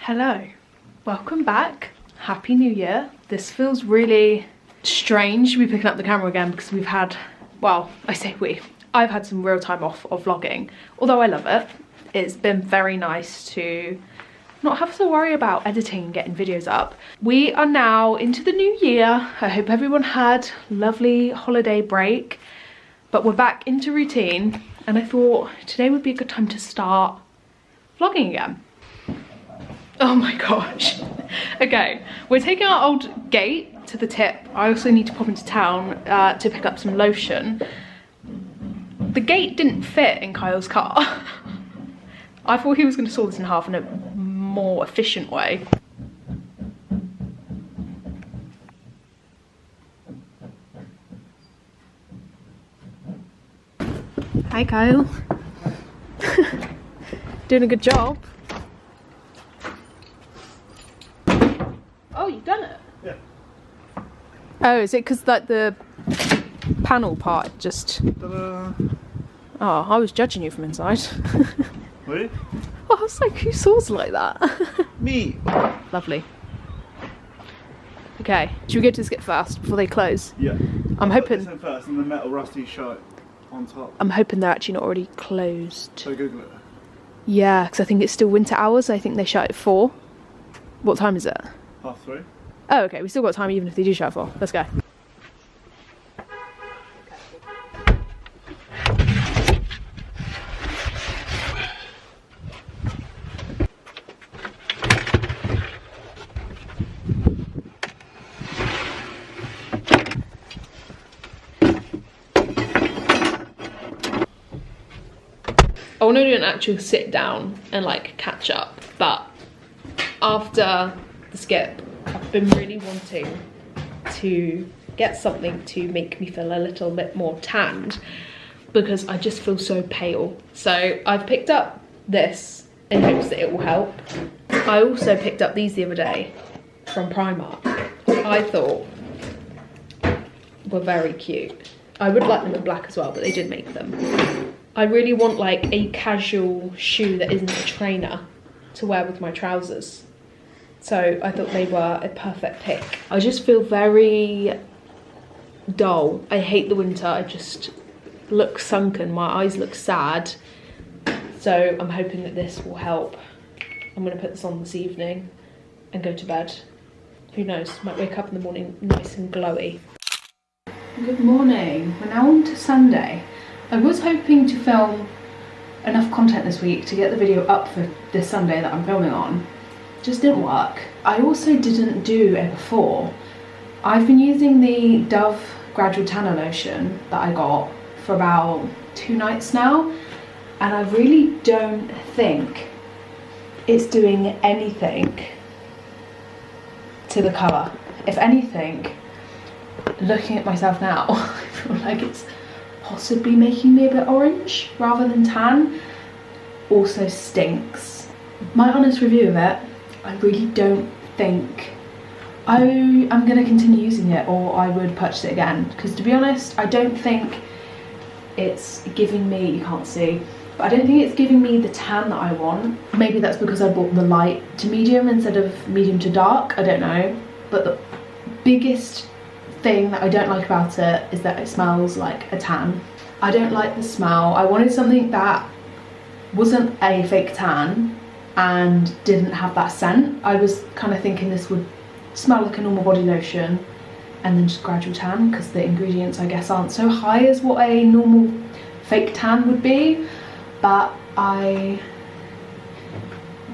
Hello, welcome back. Happy New Year. This feels really strange to be picking up the camera again because we've had, well, I say I've had some real time off of vlogging, although I love it. It's been very nice to not have to worry about editing and getting videos up. We are now into the new year. I hope everyone had a lovely holiday break, but we're back into routine and I thought today would be a good time to start vlogging again. Oh my gosh. Okay, we're taking our old gate to the tip. I also need to pop into town to pick up some lotion. The gate didn't fit in Kyle's car. I thought he was going to saw this in half in a more efficient way. Hi Kyle. Doing a good job. Oh, you've done it? Yeah. Oh, is it because like the panel part just... Ta-da. Oh, I was judging you from inside. Were you? Well, I was like, who saws like that? Me. Lovely. Okay, should we go to the skip first before they close? Yeah. I'm hoping... This in first and the metal rusty shirt on top. I'm hoping they're actually not already closed. So Google it. Yeah, because I think it's still winter hours. I think they shut at 4. What time is it? 3:30. Oh, okay, we still got time even if they do shut at 4. Let's go. I want to do an actual sit down and like catch up, but after the skip I've been really wanting to get something to make me feel a little bit more tanned because I just feel so pale. So I've picked up this in hopes that it will help. I also picked up these the other day from Primark. I thought were very cute. I would like them in black as well, but they did make them. I really want like a casual shoe that isn't a trainer to wear with my trousers. So I thought they were a perfect pick. I just feel very dull. I hate the winter. I just look sunken. My eyes look sad. So I'm hoping that this will help. I'm going to put this on this evening and go to bed. Who knows? Might wake up in the morning nice and glowy. Good morning. We're now on to Sunday. I was hoping to film enough content this week to get the video up for this Sunday that I'm filming on. Just didn't work. I also didn't do it before. I've been using the Dove Gradual Tanner Lotion that I got for about 2 nights now, and I really don't think it's doing anything to the colour. If anything, looking at myself now, I feel like it's possibly making me a bit orange rather than tan. Also stinks. My honest review of it, I really don't think I'm going to continue using it, or I would purchase it again, because to be honest I don't think it's giving me, you can't see, but I don't think it's giving me the tan that I want. Maybe that's because I bought the light to medium instead of medium to dark, I don't know. But the biggest thing that I don't like about it is that it smells like a tan. I don't like the smell. I wanted something that wasn't a fake tan and didn't have that scent. I was kind of thinking this would smell like a normal body lotion and then just gradual tan, because the ingredients I guess aren't so high as what a normal fake tan would be, but I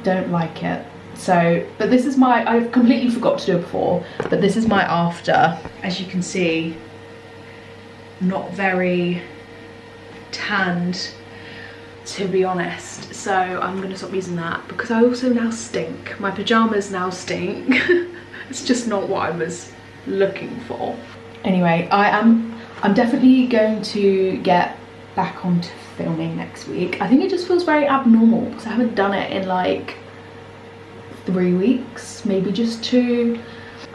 don't like it. So, but this is my, I've completely forgot to do it before, but this is my after. As you can see, not very tanned, to be honest. So I'm gonna stop using that because I also now stink. My pajamas now stink. It's just not what I was looking for. Anyway, I'm definitely going to get back onto filming next week. I think it just feels very abnormal because I haven't done it in like 3 weeks, maybe just 2.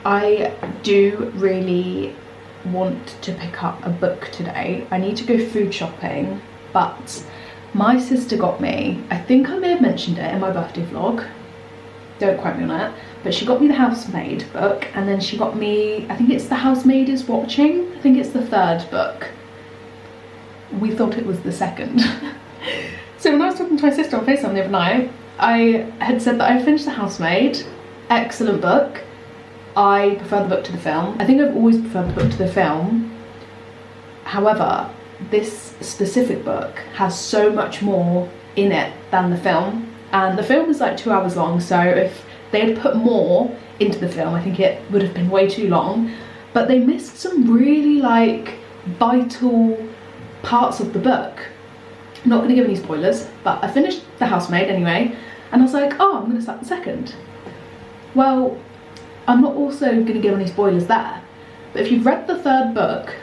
I do really want to pick up a book today. I need to go food shopping, but my sister got me, I think I may have mentioned it in my birthday vlog, don't quote me on it, but she got me the Housemaid book, and then she got me, I think it's The Housemaid is Watching, I think it's the 3rd book. We thought it was the 2nd. So when I was talking to my sister on FaceTime the other night, I had said that I finished The Housemaid, excellent book. I prefer the book to the film. I think I've always preferred the book to the film. However, this specific book has so much more in it than the film. And the film is like 2 hours long, so if they had put more into the film, I think it would have been way too long. But they missed some really like vital parts of the book. I'm not going to give any spoilers, but I finished The Housemaid anyway, and I was like, oh, I'm going to start the 2nd. Well, I'm not also going to give any spoilers there, but if you've read the 3rd book,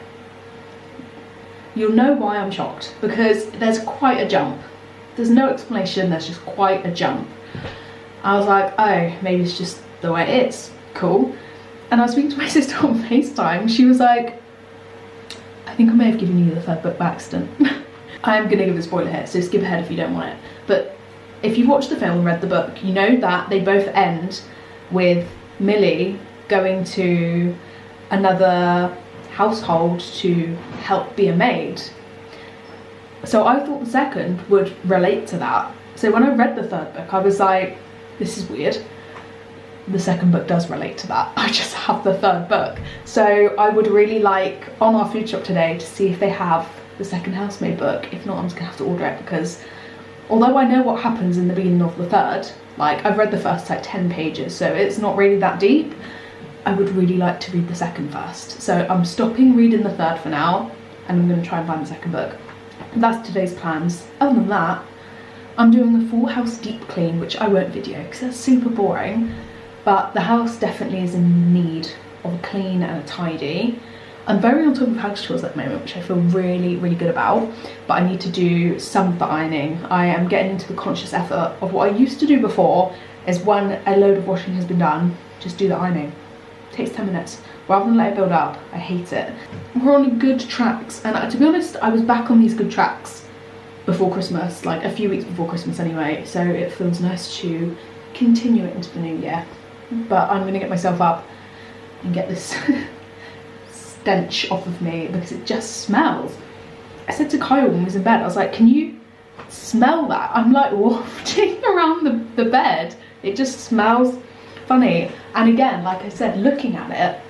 you'll know why I'm shocked, because there's quite a jump. There's no explanation, there's just quite a jump. I was like, oh, maybe it's just the way it is. Cool. And I was speaking to my sister on FaceTime. She was like, I think I may have given you the 3rd book by accident. I am going to give a spoiler here, so skip ahead if you don't want it. But if you've watched the film and read the book, you know that they both end with Millie going to another household to help be a maid. So I thought the 2nd would relate to that. So when I read the 3rd book, I was like, this is weird. The 2nd book does relate to that. I just have the 3rd book. So I would really like, on our food shop today, to see if they have the 2nd Housemaid book. If not, I'm just gonna have to order it, because although I know what happens in the beginning of the 3rd, like I've read the first like 10 pages, so it's not really that deep. I would really like to read the 2nd first. So I'm stopping reading the 3rd for now, and I'm gonna try and find the 2nd book. That's today's plans. Other than that, I'm doing a full house deep clean, which I won't video because that's super boring, but the house definitely is in need of a clean and a tidy. I'm very on top of house chores at the moment, which I feel really, really good about, but I need to do some of the ironing. I am getting into the conscious effort of what I used to do before, is when a load of washing has been done, just do the ironing. It takes 10 minutes. Rather than let it build up, I hate it. We're on good tracks, and to be honest, I was back on these good tracks before Christmas, like a few weeks before Christmas anyway, so it feels nice to continue it into the new year. But I'm gonna get myself up and get this stench off of me, because it just smells. I said to Kyle when he was in bed, I was like, can you smell that? I'm like wafting around the bed. It just smells funny. And again, like I said, looking at it,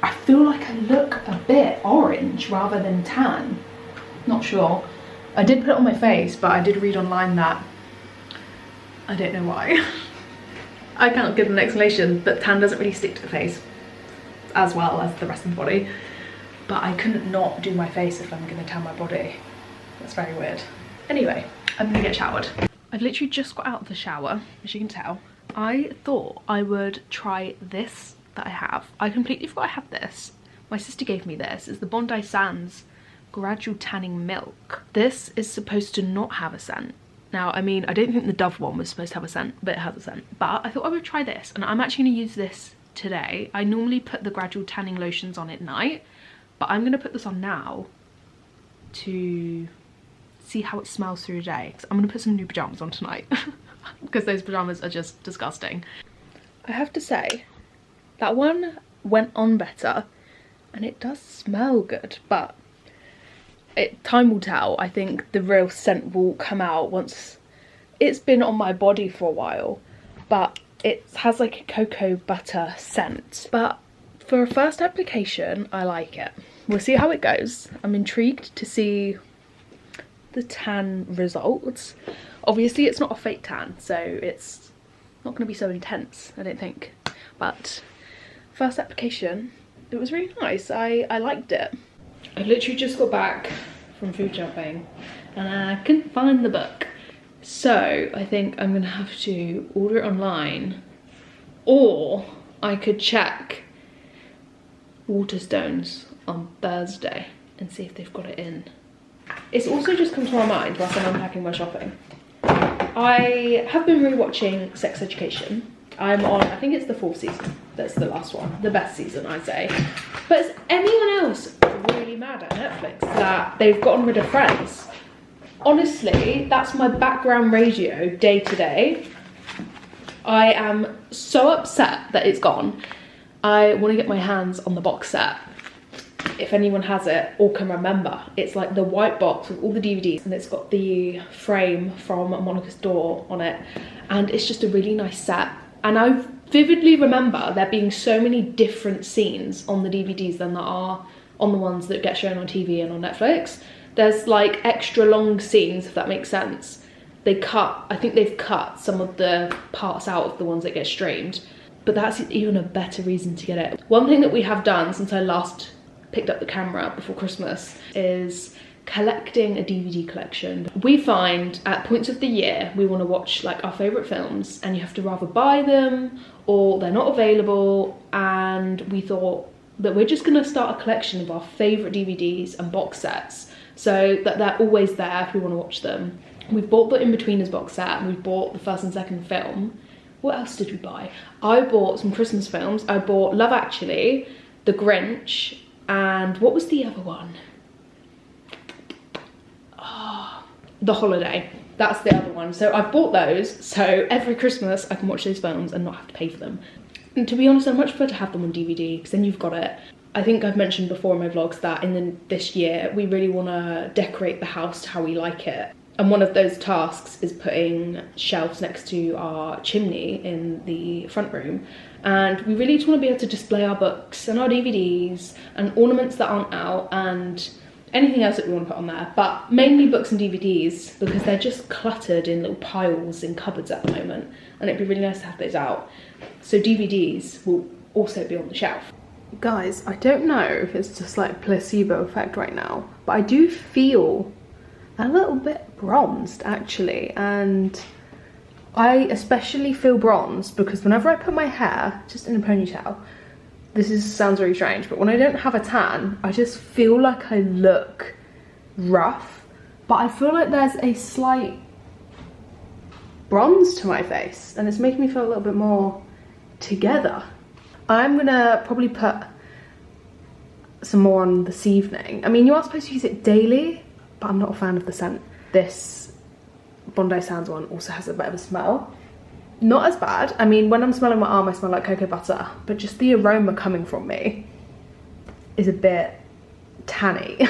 I feel like I look a bit orange rather than tan. Not sure. I did put it on my face, but I did read online that, I don't know why. I can't give an explanation, but tan doesn't really stick to the face as well as the rest of the body. But I couldn't not do my face if I'm gonna tan my body. That's very weird. Anyway, I'm gonna get showered. I've literally just got out of the shower, as you can tell. I thought I would try this that I have. I completely forgot I had this. My sister gave me this. It's the Bondi Sands Gradual Tanning Milk. This is supposed to not have a scent. Now, I mean, I don't think the Dove one was supposed to have a scent, but it has a scent. But I thought I would try this, and I'm actually gonna use this today. I normally put the gradual tanning lotions on at night, but I'm gonna put this on now to see how it smells through the day. 'Cause I'm gonna put some new pajamas on tonight because those pajamas are just disgusting. I have to say, that one went on better, and it does smell good, but time will tell. I think the real scent will come out once it's been on my body for a while, but it has like a cocoa butter scent. But for a first application, I like it. We'll see how it goes. I'm intrigued to see the tan results. Obviously it's not a fake tan, so it's not going to be so intense, I don't think. But first application, it was really nice. I liked it. I've literally just got back from food shopping and I couldn't find the book. So I think I'm gonna have to order it online, or I could check Waterstones on Thursday and see if they've got it in. It's also just come to my mind whilst I'm unpacking my shopping. I have been rewatching Sex Education. I'm on, I think it's the 4th season. That's the last one. The best season, I'd say. But is anyone else really mad at Netflix that they've gotten rid of Friends? Honestly, that's my background radio day to day. I am so upset that it's gone. I want to get my hands on the box set. If anyone has it or can remember, it's like the white box with all the DVDs, and it's got the frame from Monica's door on it, and it's just a really nice set. And I vividly remember there being so many different scenes on the DVDs than there are on the ones that get shown on TV and on Netflix. There's like extra long scenes, if that makes sense. I think they've cut some of the parts out of the ones that get streamed, but that's even a better reason to get it. One thing that we have done since I last picked up the camera before Christmas is collecting a DVD collection. We find at points of the year we want to watch like our favourite films, and you have to rather buy them or they're not available, and we thought that we're just going to start a collection of our favourite DVDs and box sets so that they're always there if we want to watch them. We've bought the In-Betweeners box set, and we've bought the first and second film. What else did we buy? I bought some Christmas films. I bought Love Actually, The Grinch, and what was the other one? Oh, The Holiday. That's the other one. So I've bought those, so every Christmas I can watch those films and not have to pay for them. And to be honest, I'd much prefer to have them on DVD, because then you've got it. I think I've mentioned before in my vlogs that this year we really want to decorate the house to how we like it. And one of those tasks is putting shelves next to our chimney in the front room. And we really just want to be able to display our books and our DVDs and ornaments that aren't out and anything else that we want to put on there. But mainly books and DVDs, because they're just cluttered in little piles in cupboards at the moment. And it'd be really nice to have those out. So DVDs will also be on the shelf. Guys, I don't know if it's just like placebo effect right now, but I do feel a little bit bronzed actually, and I especially feel bronzed because whenever I put my hair just in a ponytail, sounds very strange, but when I don't have a tan, I just feel like I look rough, but I feel like there's a slight bronze to my face, and it's making me feel a little bit more together. I'm gonna probably put some more on this evening. I mean, you are supposed to use it daily, but I'm not a fan of the scent. This Bondi Sands one also has a bit of a smell. Not as bad. I mean, when I'm smelling my arm, I smell like cocoa butter, but just the aroma coming from me is a bit tanny.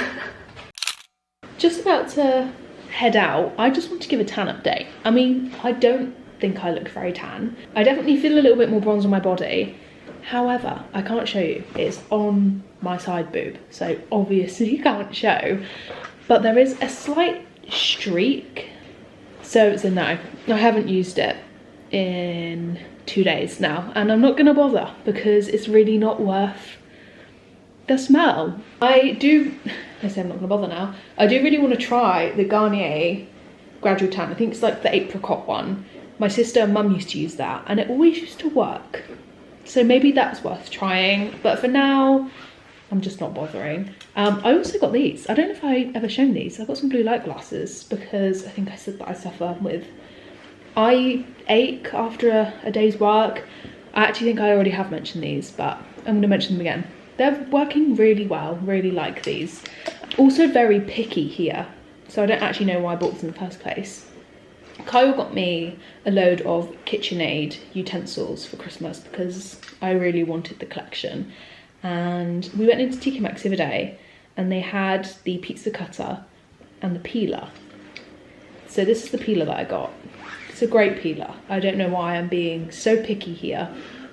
Just about to head out. I just want to give a tan update. I mean, I don't think I look very tan. I definitely feel a little bit more bronze on my body. However, I can't show you. It's on my side boob, so obviously you can't show. But there is a slight streak, so it's a no. I haven't used it in 2 days now, and I'm not gonna bother because it's really not worth the smell. I say I'm not gonna bother now. I do really want to try the Garnier Gradual Tan. I think it's like the apricot one. My sister and mum used to use that, and it always used to work. So maybe that's worth trying, but for now, I'm just not bothering. I also got these. I don't know if I ever shown these. I got some blue light glasses because I think I said that I suffer with eye ache after a day's work. I actually think I already have mentioned these, but I'm gonna mention them again. They're working really well, really like these. Also very picky here, so I don't actually know why I bought them in the first place. Kyle got me a load of KitchenAid utensils for Christmas because I really wanted the collection. And we went into TK Maxx the other day and they had the pizza cutter and the peeler. So this is the peeler that I got. It's a great peeler. I don't know why I'm being so picky here,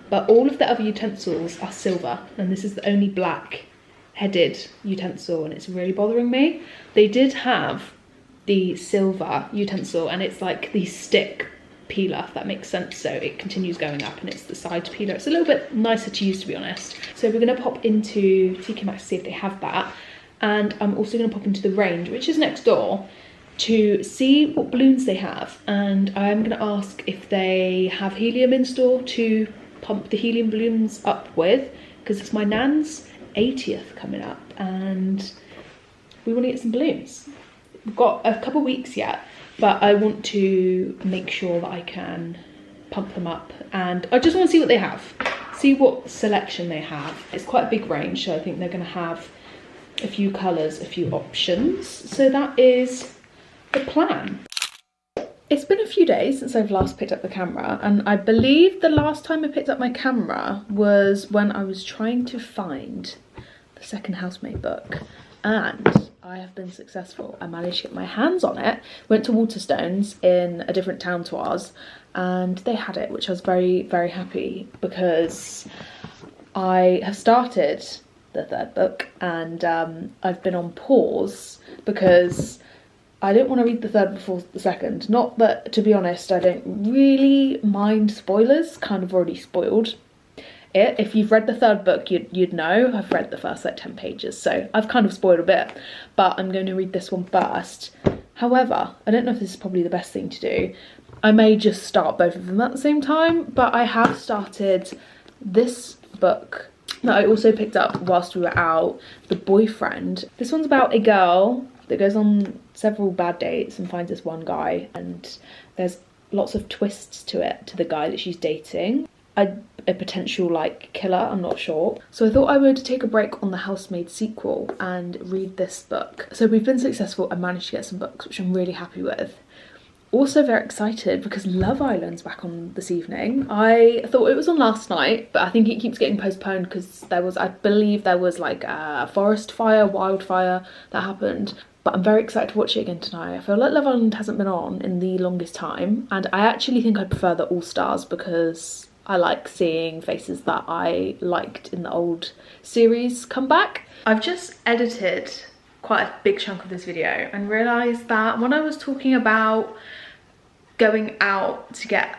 but all of the other utensils are silver and this is the only black headed utensil and it's really bothering me. They did have the silver utensil and it's like the stick peeler, if that makes sense, so it continues going up and it's the side peeler. It's a little bit nicer to use, to be honest. So we're going to pop into TK Maxx to see if they have that, and I'm also going to pop into the Range, which is next door, to see what balloons they have, and I'm going to ask if they have helium in store to pump the helium balloons up with, because it's my nan's 80th coming up and we want to get some balloons. We've got a couple weeks yet, but I want to make sure that I can pump them up, and I just want to see what they have, see what selection they have. It's quite a big range, so I think they're going to have a few colours, a few options, so that is the plan. It's been a few days since I've last picked up the camera, and I believe the last time I picked up my camera was when I was trying to find the second housemaid book, and I have been successful. I managed to get my hands on it, went to Waterstones in a different town to ours, and they had it, which I was very, very happy, because I have started the third book, and I've been on pause because I didn't want to read the third before the second. Not that, to be honest, I don't really mind spoilers, kind of already spoiled it. If you've read the third book, you'd know. I've read the first like 10 pages, so I've kind of spoiled a bit, but I'm going to read this one first. However, I don't know if this is probably the best thing to do. I may just start both of them at the same time, but I have started this book that I also picked up whilst we were out, The Boyfriend. This one's about a girl that goes on several bad dates and finds this one guy, and there's lots of twists to it, to the guy that she's dating. A potential like killer, I'm not sure. So I thought I would take a break on the Housemaid sequel and read this book. So we've been successful. I managed to get some books, which I'm really happy with. Also very excited because Love Island's back on this evening. I thought it was on last night, but I think it keeps getting postponed because I believe there was like a forest fire, wildfire that happened. But I'm very excited to watch it again tonight. I feel like Love Island hasn't been on in the longest time, and I actually think I prefer the All Stars because I like seeing faces that I liked in the old series come back. I've just edited quite a big chunk of this video and realised that when I was talking about going out to get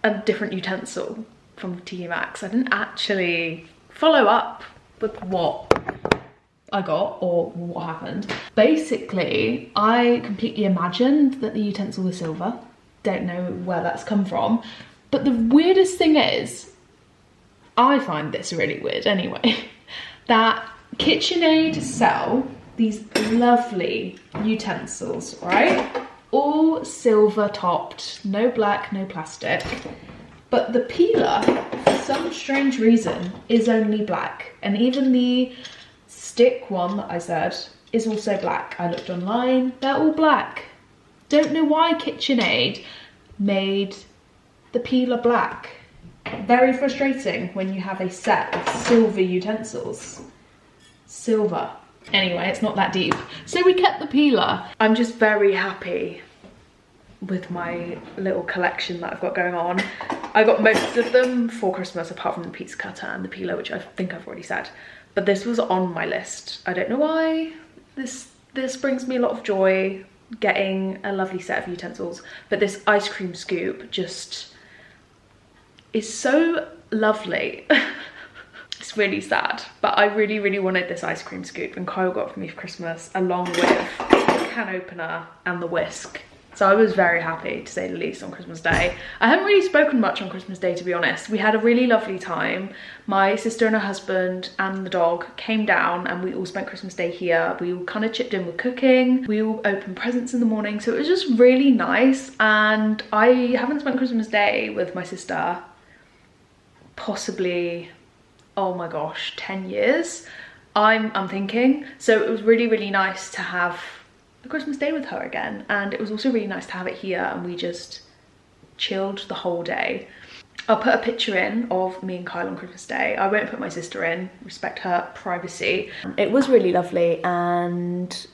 a different utensil from TK Maxx, I didn't actually follow up with what I got or what happened. Basically, I completely imagined that the utensil was silver. Don't know where that's come from. But the weirdest thing is, I find this really weird anyway, that KitchenAid sell these lovely utensils, right? All silver topped, no black, no plastic. But the peeler, for some strange reason, is only black. And even the stick one that I said is also black. I looked online, they're all black. Don't know why KitchenAid made the peeler black. Very frustrating when you have a set of silver utensils. Silver. Anyway, it's not that deep. So we kept the peeler. I'm just very happy with my little collection that I've got going on. I got most of them for Christmas apart from the pizza cutter and the peeler, which I think I've already said. But this was on my list. I don't know why. This brings me a lot of joy, getting a lovely set of utensils. But this ice cream scoop just is so lovely. It's really sad, but I really, really wanted this ice cream scoop, and Kyle got it for me for Christmas along with the can opener and the whisk. So I was very happy, to say the least, on Christmas Day. I haven't really spoken much on Christmas Day, to be honest. We had a really lovely time. My sister and her husband and the dog came down and we all spent Christmas Day here. We all kind of chipped in with cooking. We all opened presents in the morning. So it was just really nice. And I haven't spent Christmas Day with my sister possibly, oh my gosh, 10 years, I'm thinking. So it was really, really nice to have a Christmas Day with her again. And it was also really nice to have it here, and we just chilled the whole day. I'll put a picture in of me and Kyle on Christmas Day. I won't put my sister in, respect her privacy. It was really lovely and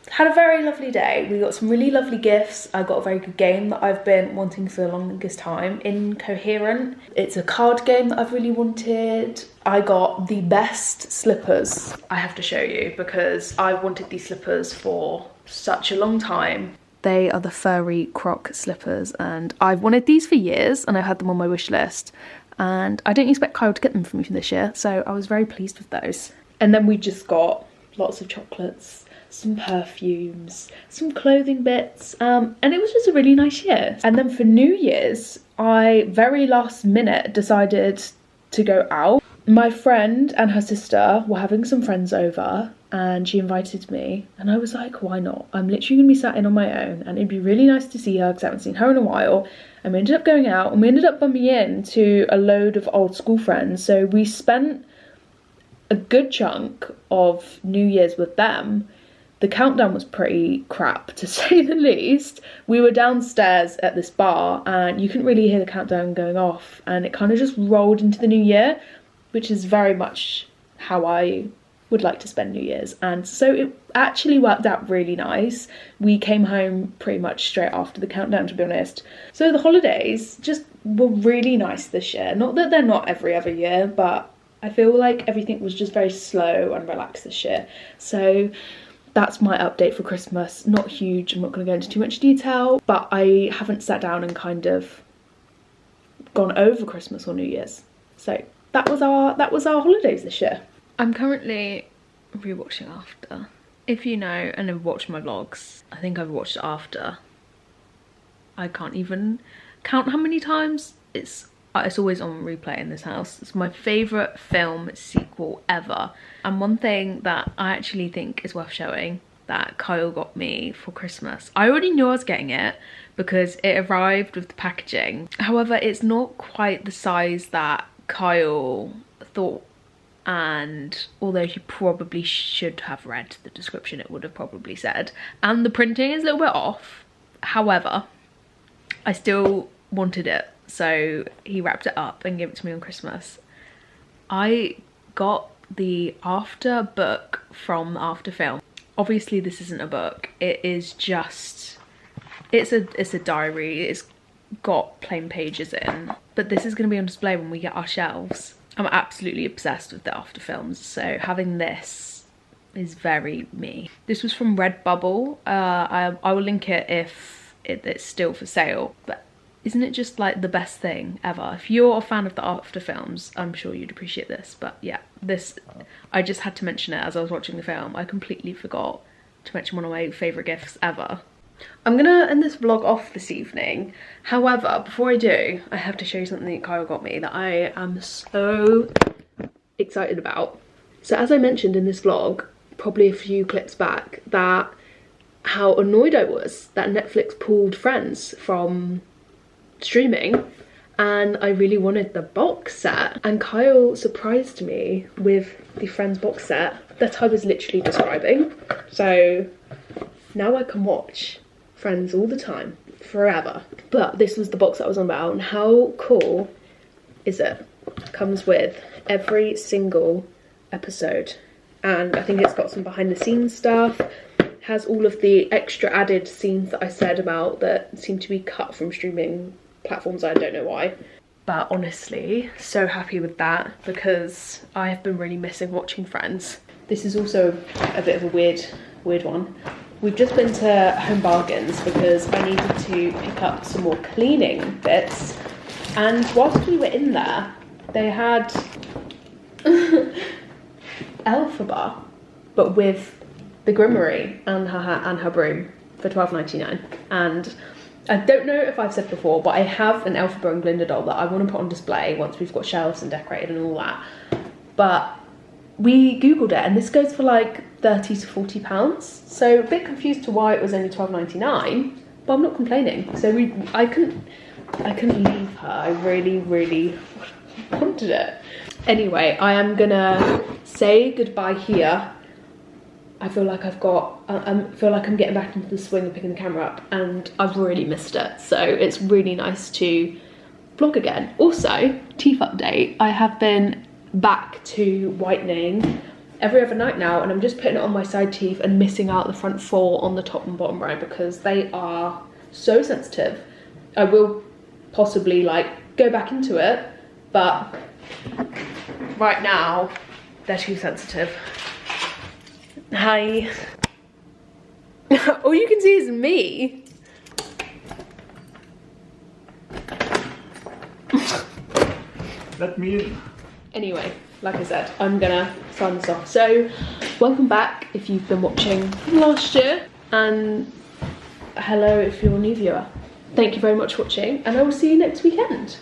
had a very lovely day. We got some really lovely gifts. I got a very good game that I've been wanting for the longest time, Incoherent. It's a card game that I've really wanted. I got the best slippers. I have to show you because I've wanted these slippers for such a long time. They are the furry croc slippers, and I've wanted these for years and I've had them on my wish list, and I didn't expect Kyle to get them for me this year, so I was very pleased with those. And then we just got lots of chocolates, some perfumes, some clothing bits, and it was just a really nice year. And then for New Year's, I very last minute decided to go out. My friend and her sister were having some friends over and she invited me, and I was like, why not? I'm literally gonna be sat in on my own and it'd be really nice to see her because I haven't seen her in a while. And we ended up going out and we ended up bumping into a load of old school friends. So we spent a good chunk of New Year's with them, The countdown was pretty crap, to say the least. We were downstairs at this bar and you couldn't really hear the countdown going off, and it kind of just rolled into the new year, which is very much how I would like to spend New Year's. And so it actually worked out really nice. We came home pretty much straight after the countdown, to be honest. So the holidays just were really nice this year. Not that they're not every other year, but I feel like everything was just very slow and relaxed this year. So that's my update for Christmas. Not huge, I'm not going to go into too much detail, but I haven't sat down and kind of gone over Christmas or New Year's. So that was our holidays this year. I'm currently rewatching After. If you know and have watched my vlogs, I think I've watched After. I can't even count how many times. It's always on replay in this house. It's my favourite film sequel ever. And one thing that I actually think is worth showing that Kyle got me for Christmas. I already knew I was getting it because it arrived with the packaging. However, it's not quite the size that Kyle thought, and although you probably should have read the description, it would have probably said, and the printing is a little bit off. However, I still wanted it, so he wrapped it up and gave it to me on Christmas. I got the After book from the After film. Obviously this isn't a book, it is just, it's a diary. It's got plain pages in, but this is going to be on display when we get our shelves. I'm absolutely obsessed with the After films, so having this is very me. This was from Redbubble. I will link it if it's still for sale, but isn't it just like the best thing ever? If you're a fan of the After films, I'm sure you'd appreciate this. But yeah, this, I just had to mention it as I was watching the film. I completely forgot to mention one of my favourite gifts ever. I'm gonna end this vlog off this evening. However, before I do, I have to show you something that Kyle got me that I am so excited about. So as I mentioned in this vlog, probably a few clips back, that how annoyed I was that Netflix pulled Friends from streaming, and I really wanted the box set, and Kyle surprised me with the Friends box set that I was literally describing. So now I can watch Friends all the time, forever. But this was the box that I was on about, and how cool is it? Comes with every single episode, and I think it's got some behind the scenes stuff, has all of the extra added scenes that I said about that seem to be cut from streaming platforms. I don't know why, but honestly so happy with that because I have been really missing watching Friends. This is also a bit of a weird one. We've just been to Home Bargains because I needed to pick up some more cleaning bits, and whilst we were in there they had Elphaba but with the grimoire and her hat and her broom for £12.99. And I don't know if I've said before, but I have an Elphaba and Glinda doll that I want to put on display once we've got shelves and decorated and all that. But we googled it and this goes for like £30 to £40, so a bit confused to why it was only £12.99, but I'm not complaining. So I couldn't leave her. I really wanted it. Anyway, I am gonna say goodbye here. I feel like I'm getting back into the swing of picking the camera up, and I've really missed it, so it's really nice to vlog again. Also, teeth update, I have been back to whitening every other night now, and I'm just putting it on my side teeth and missing out the front 4 on the top and bottom row because they are so sensitive. I will possibly like go back into it, but right now they're too sensitive. Hi. All you can see is me. Let me in. Anyway, like I said, I'm gonna sign this off. So, welcome back if you've been watching last year, and hello if you're a new viewer. Thank you very much for watching, and I will see you next weekend.